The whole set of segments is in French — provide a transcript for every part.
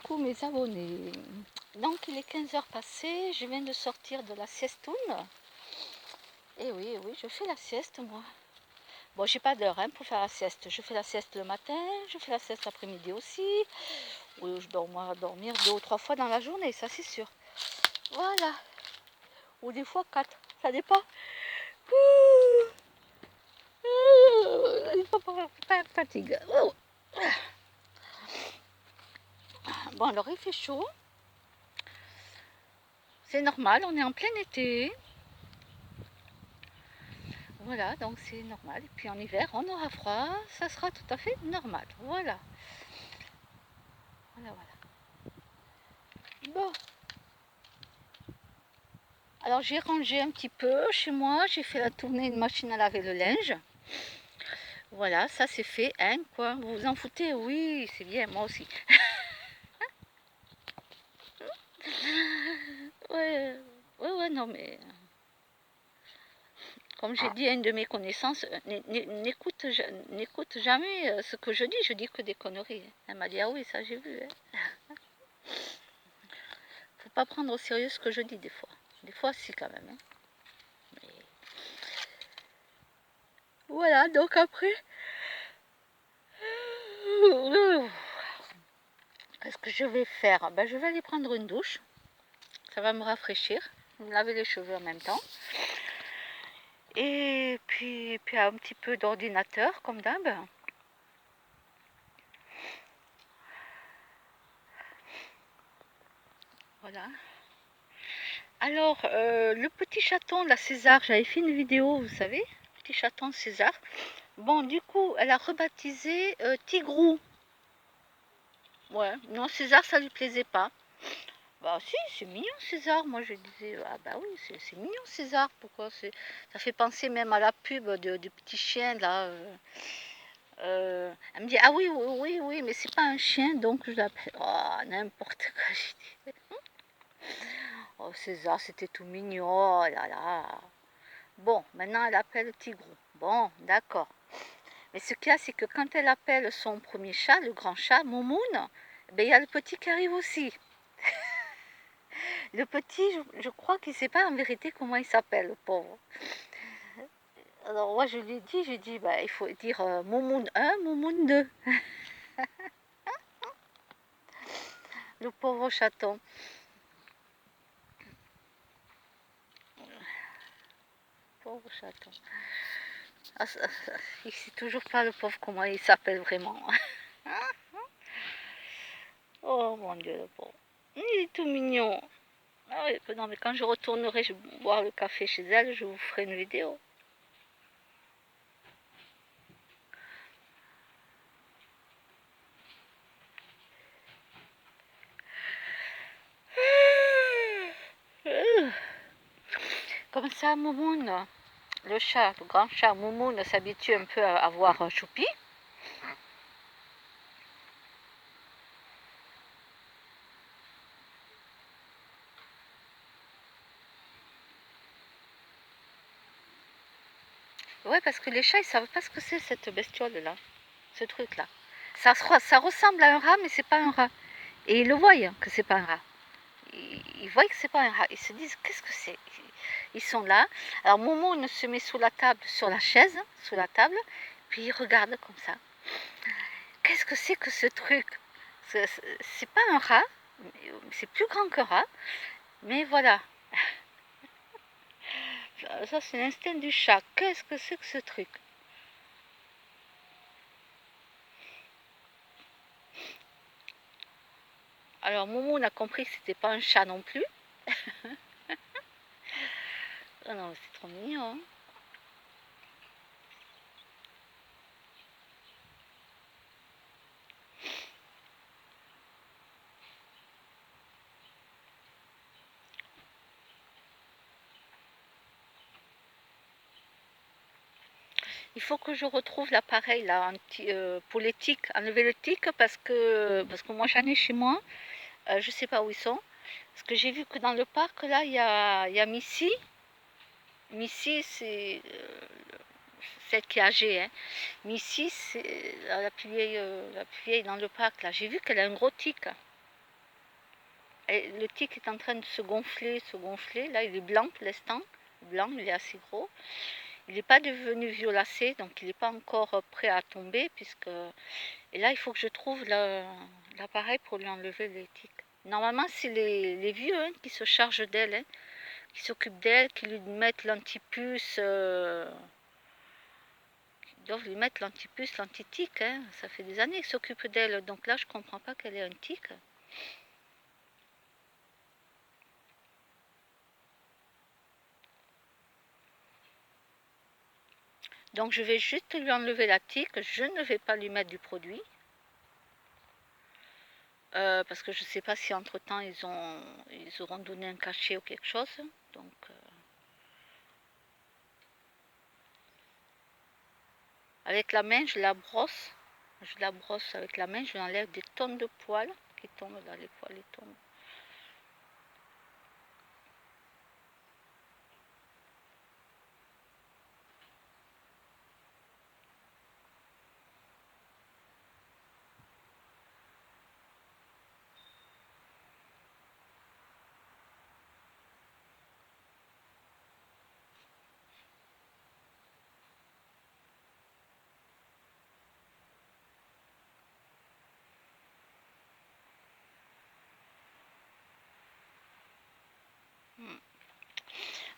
coucou mes abonnés. Donc il est 15 heures passées, je viens de sortir de la siestoune. Et oui, je fais la sieste moi. Bon, j'ai pas d'heure pour faire la sieste. Je fais la sieste le matin, je fais la sieste l'après-midi aussi. Oui, je dois dormir 2 ou 3 fois dans la journée, ça c'est sûr. Voilà. Ou des fois 4, ça dépend. Il faut pas fatigue. Bon, alors il fait chaud. C'est normal, on est en plein été. Voilà, donc c'est normal. Et puis en hiver, on aura froid, ça sera tout à fait normal. Voilà. Voilà. Bon. Alors j'ai rangé un petit peu chez moi, j'ai fait la tournée de machine à laver le linge. Voilà, ça c'est fait, hein, quoi. Vous vous en foutez? Oui, c'est bien, moi aussi. Ouais, non, mais comme j'ai dit à une de mes connaissances, n'écoute jamais ce que je dis que des conneries. Elle m'a dit, ah oui, ça j'ai vu. Faut pas prendre au sérieux ce que je dis des fois. Des fois, si, quand même. Mais... Voilà, donc après... Qu'est-ce que je vais faire? Ben, je vais aller prendre une douche. Ça va me rafraîchir. Me laver les cheveux en même temps. Et puis un petit peu d'ordinateur, comme d'hab. Voilà. Alors, le petit chaton, la César, j'avais fait une vidéo, vous savez, petit chaton César. Bon, du coup, elle a rebaptisé Tigrou. Ouais, non, César, ça lui plaisait pas. Bah si, c'est mignon César. Moi je disais, ah bah oui, c'est mignon César. Pourquoi ça fait penser même à la pub du petit chien là. Elle me dit, ah oui, mais c'est pas un chien, donc je l'appelle. Oh, n'importe quoi, j'ai dit. Oh, César, c'était tout mignon, oh là là. Bon, maintenant elle appelle Tigrou. Bon, d'accord. Mais ce qu'il y a, c'est que quand elle appelle son premier chat, le grand chat, Momoun, ben, il y a le petit qui arrive aussi. Le petit, je crois qu'il ne sait pas en vérité comment il s'appelle, le pauvre. Alors moi je lui ai dit, bah, il faut dire Momoun 1, Momoun 2. Le pauvre chaton. Pauvre chaton. Ah, il ne sait toujours pas le pauvre comment il s'appelle vraiment. Oh mon Dieu, le pauvre. Il est tout mignon. Ah oui, non, mais quand je retournerai boire le café chez elle, je vous ferai une vidéo. Comme ça, Moumoun, le chat, le grand chat Moumoun s'habitue un peu à voir Choupi. Ouais, parce que les chats, ils savent pas ce que c'est cette bestiole-là, ce truc-là. Ça ressemble à un rat, mais c'est pas un rat. Et ils le voient que c'est pas un rat. Ils voient que c'est pas un rat. Ils se disent, qu'est-ce que c'est? Ils sont là. Alors Momo se met sous la table, sur la chaise, sous la table, puis il regarde comme ça. Qu'est-ce que c'est que ce truc? C'est pas un rat, c'est plus grand qu'un rat, mais voilà. Ça, c'est l'instinct du chat. Qu'est-ce que c'est que ce truc? Alors Momo on a compris que c'était pas un chat non plus. Oh non, c'est trop mignon. Hein. Il faut que je retrouve l'appareil là pour les tiques, enlever le tic parce que moi j'en ai chez moi. Je sais pas où ils sont. Parce que j'ai vu que dans le parc là il y a Missy. Missy c'est celle qui est âgée. Hein. Missy c'est la plus vieille dans le parc là. J'ai vu qu'elle a un gros tic. Le tic est en train de se gonfler, se gonfler. Là, il est blanc pour l'instant. Blanc, il est assez gros. Il n'est pas devenu violacé, donc il n'est pas encore prêt à tomber, puisque... Et là, il faut que je trouve l'appareil pour lui enlever les tiques. Normalement, c'est les vieux hein, qui se chargent d'elle, hein, qui s'occupent d'elle, qui lui mettent l'antipuce, qui doivent lui mettre l'antipuce, l'antitique. Hein. Ça fait des années qu'ils s'occupent d'elle, donc là, je comprends pas qu'elle ait un tic. Donc, je vais juste lui enlever la tique. Je ne vais pas lui mettre du produit. Parce que je ne sais pas si entre-temps, ils auront donné un cachet ou quelque chose. Donc... avec la main, je la brosse. Je la brosse avec la main, je lui enlève des tonnes de poils qui tombent là, les poils ils tombent.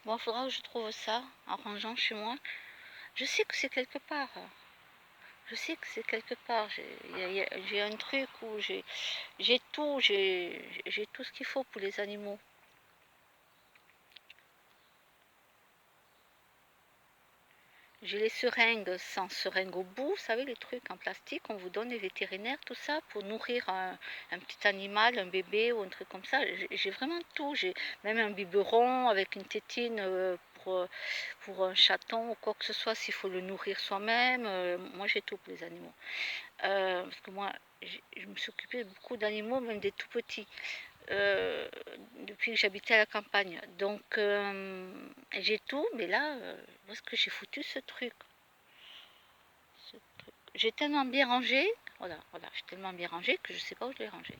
Bon, il faudra que je trouve ça en rangeant chez moi. Je sais que c'est quelque part. Je sais que c'est quelque part. J'ai un truc où j'ai tout, j'ai tout ce qu'il faut pour les animaux. J'ai les seringues sans seringue au bout, vous savez, les trucs en plastique qu'on vous donne les vétérinaires, tout ça, pour nourrir un petit animal, un bébé ou un truc comme ça. J'ai vraiment tout. J'ai même un biberon avec une tétine pour un chaton ou quoi que ce soit, s'il faut le nourrir soi-même. Moi, j'ai tout pour les animaux. Parce que moi, je me suis occupée de beaucoup d'animaux, même des tout petits. Depuis que j'habitais à la campagne. Donc j'ai tout, mais là, où est-ce que j'ai foutu ce truc. J'ai tellement bien rangé, voilà, j'ai tellement bien rangé que je sais pas où je l'ai rangé.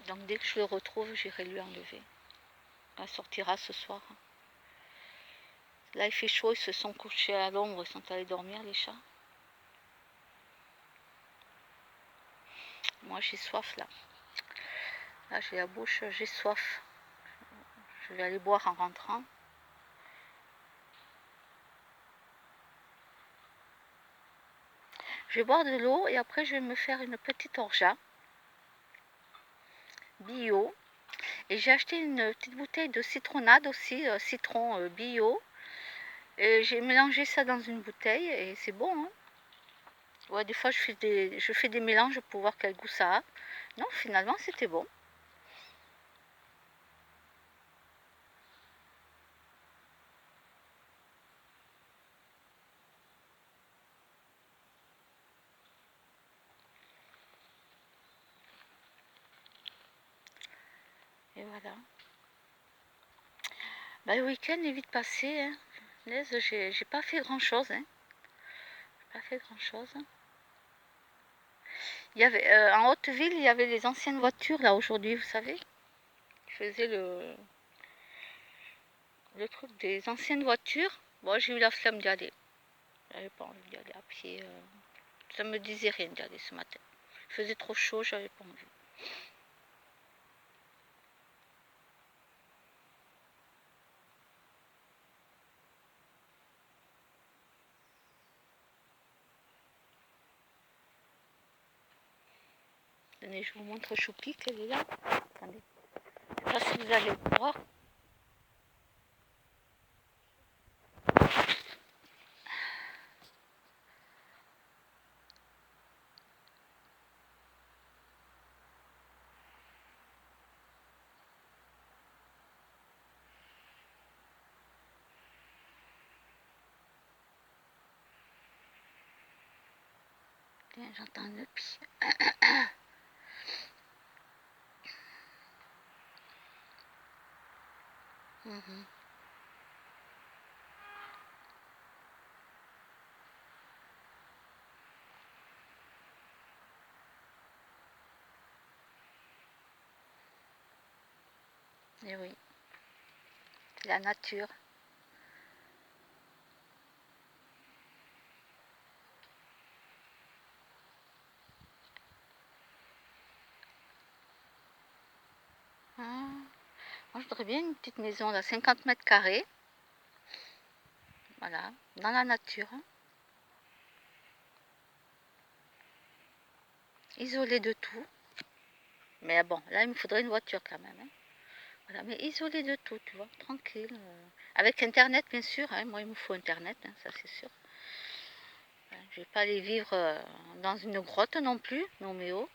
Donc dès que je le retrouve, j'irai lui enlever. Elle sortira ce soir. Là, il fait chaud, ils se sont couchés à l'ombre, ils sont allés dormir, les chats. Moi, j'ai soif, là. Là, j'ai la bouche, j'ai soif. Je vais aller boire en rentrant. Je vais boire de l'eau et après, je vais me faire une petite orgeat bio. Et j'ai acheté une petite bouteille de citronnade aussi, citron bio. Et j'ai mélangé ça dans une bouteille et c'est bon. Hein. Ouais, des fois je fais des mélanges pour voir quel goût ça a. Non, finalement c'était bon. Et voilà. Bah, le week-end est vite passé. Hein. J'ai pas fait grand chose. Hein. Pas fait grand chose. Il y avait, en Haute-Ville, il y avait les anciennes voitures là aujourd'hui, vous savez. Ils faisaient le truc des anciennes voitures. Moi, j'ai eu la flemme d'y aller. J'avais pas envie d'y aller à pied. Ça me disait rien d'y aller ce matin. Il faisait trop chaud, j'avais pas envie. Tenez, je vous montre Choupi, qu'elle est là. Attendez. Je sais pas si vous allez le voir. Tiens, j'entends le pied. Mhm. Et oui, c'est la nature. Ah, moi, je voudrais bien une petite maison de 50 mètres carrés. Voilà, dans la nature. Isolée de tout. Mais bon, là, il me faudrait une voiture quand même, hein. Voilà, mais isolée de tout, tu vois, tranquille. Avec Internet, bien sûr, hein. Moi, il me faut Internet, hein, ça c'est sûr. Je vais pas aller vivre dans une grotte non plus, non mais oh.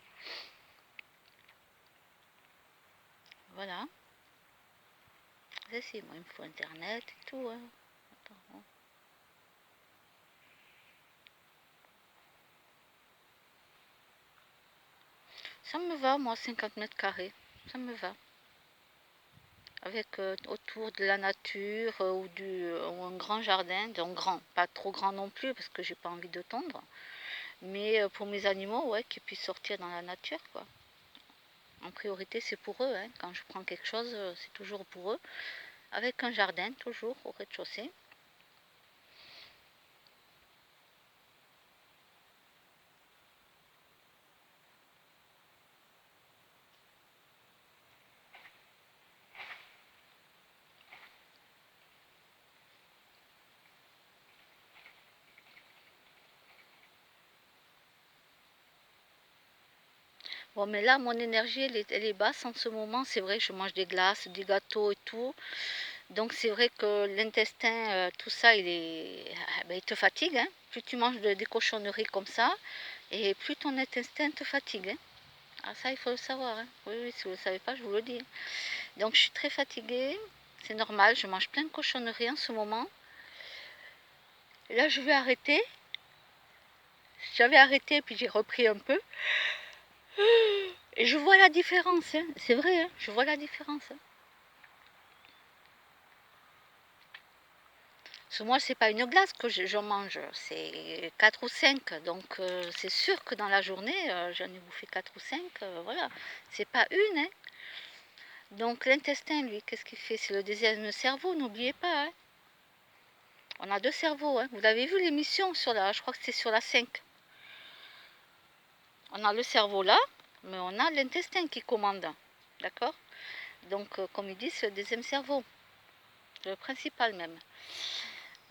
Voilà. Si, moi, il me faut Internet et tout, hein. Attends, hein. Ça me va, moi, 50 mètres carrés. Ça me va. Avec autour de la nature ou un grand jardin, donc grand, pas trop grand non plus parce que j'ai pas envie de tondre, mais pour mes animaux, ouais, qu'ils puissent sortir dans la nature, quoi. En priorité, c'est pour eux, hein. Quand je prends quelque chose, c'est toujours pour eux, avec un jardin toujours au rez-de-chaussée. Bon, mais là, mon énergie, elle est basse en ce moment. C'est vrai, je mange des glaces, des gâteaux et tout. Donc, c'est vrai que l'intestin, tout ça, ben, il te fatigue, hein. Plus tu manges des cochonneries comme ça, et plus ton intestin te fatigue, hein. Ah, ça, il faut le savoir, hein. Oui, oui, si vous ne le savez pas, je vous le dis. Donc, je suis très fatiguée. C'est normal, je mange plein de cochonneries en ce moment. Et là, je vais arrêter. J'avais arrêté, puis j'ai repris un peu. Et je vois la différence, hein. C'est vrai, hein, je vois la différence, hein. Parce que moi, c'est pas une glace que je mange, c'est 4 ou 5. Donc, c'est sûr que dans la journée, j'en ai bouffé 4 ou 5. Voilà. C'est pas une, hein. Donc, l'intestin, lui, qu'est-ce qu'il fait? C'est le deuxième cerveau, n'oubliez pas, hein. On a deux cerveaux, hein. Vous avez vu l'émission sur je crois que c'est sur la 5. On a le cerveau là, mais on a l'intestin qui commande. D'accord? Donc, comme ils disent, c'est le deuxième cerveau. Le principal même.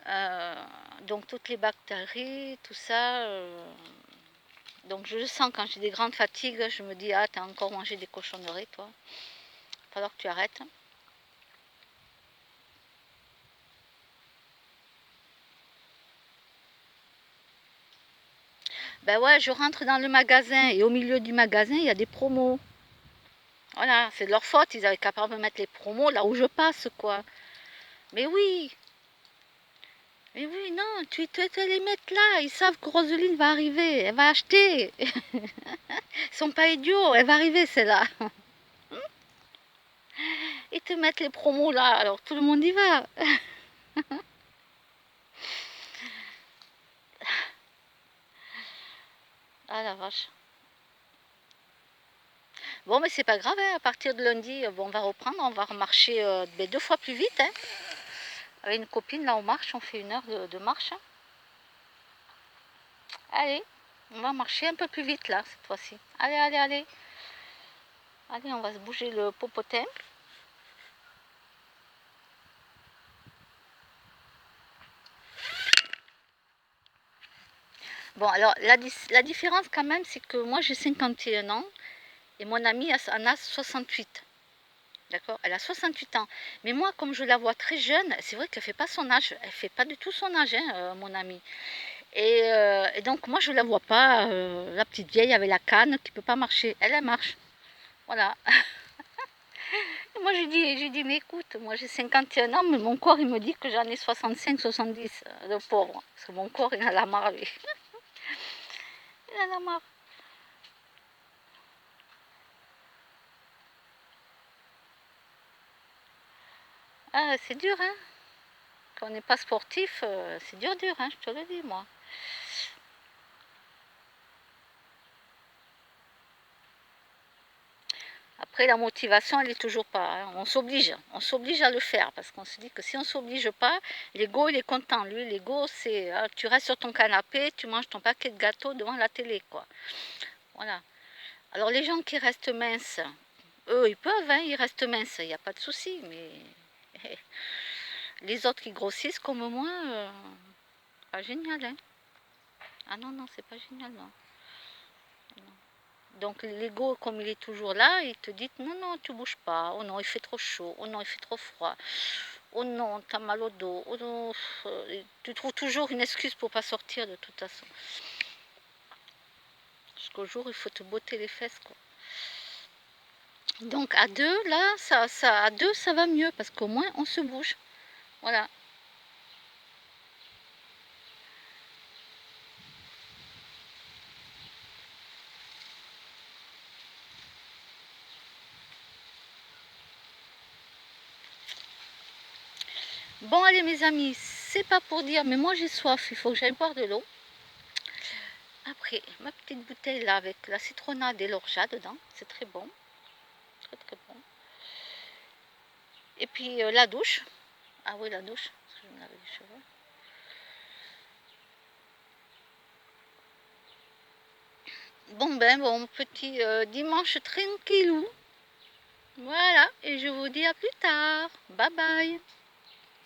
Euh, donc toutes les bactéries, tout ça. Donc je le sens quand j'ai des grandes fatigues, je me dis, ah, t'as encore mangé des cochonneries, toi. Il va falloir que tu arrêtes. Ben ouais, je rentre dans le magasin et au milieu du magasin, il y a des promos. Voilà, c'est de leur faute, ils avaient capable de mettre les promos là où je passe, quoi. Mais oui, mais oui, non, tu te les mettre là, ils savent que Roseline va arriver, elle va acheter. Ils sont pas idiots, elle va arriver celle-là. Ils te mettent les promos là, alors tout le monde y va. Ah la vache. Bon, mais c'est pas grave, hein. À partir de lundi, bon, on va reprendre, on va remarcher 2 fois plus vite, hein. Avec une copine, là, on marche, on fait 1 heure de marche, hein. Allez, on va marcher un peu plus vite, là, cette fois-ci. Allez, allez, allez. Allez, on va se bouger le popotin. Bon, alors, la différence, quand même, c'est que moi, j'ai 51 ans et mon amie en a 68. D'accord? Elle a 68 ans. Mais moi, comme je la vois très jeune, c'est vrai qu'elle fait pas son âge. Elle fait pas du tout son âge, hein, mon amie. Et donc, moi, je la vois pas, la petite vieille avec la canne qui peut pas marcher. Elle, elle marche. Voilà. Et moi, j'ai dit, mais écoute, moi, j'ai 51 ans, mais mon corps, il me dit que j'en ai 65, 70. Le pauvre. Parce que mon corps, il en a la marre, lui. Il en a marre. Ah, c'est dur, hein. Quand on n'est pas sportif, c'est dur, dur, hein, je te le dis, moi. Après, Après, la motivation, elle est toujours pas. Hein. On s'oblige à le faire parce qu'on se dit que si on s'oblige pas, l'ego, il est content. Lui, l'ego, c'est tu restes sur ton canapé, tu manges ton paquet de gâteaux devant la télé, quoi. Voilà. Alors, les gens qui restent minces, eux, ils peuvent, hein, ils restent minces, il n'y a pas de souci, mais les autres qui grossissent comme moi, pas génial, hein. Ah non, non, c'est pas génial, non. Non. Donc l'ego, comme il est toujours là, il te dit non, non, tu bouges pas. Oh non, il fait trop chaud. Oh non, il fait trop froid. Oh non, t'as mal au dos. Oh non, tu trouves toujours une excuse pour pas sortir de toute façon. Jusqu'au jour, il faut te botter les fesses, quoi. Donc à deux, là, à deux, ça va mieux parce qu'au moins on se bouge. Voilà. Bon, allez, mes amis, c'est pas pour dire, mais moi j'ai soif. Il faut que j'aille boire de l'eau. Après, ma petite bouteille là avec la citronnade et l'orgeat dedans, c'est très bon. Très très bon. Et puis la douche. Ah oui, la douche, parce que je me lave les cheveux. Bon ben, bon petit dimanche tranquillou. Voilà, et je vous dis à plus tard. Bye bye.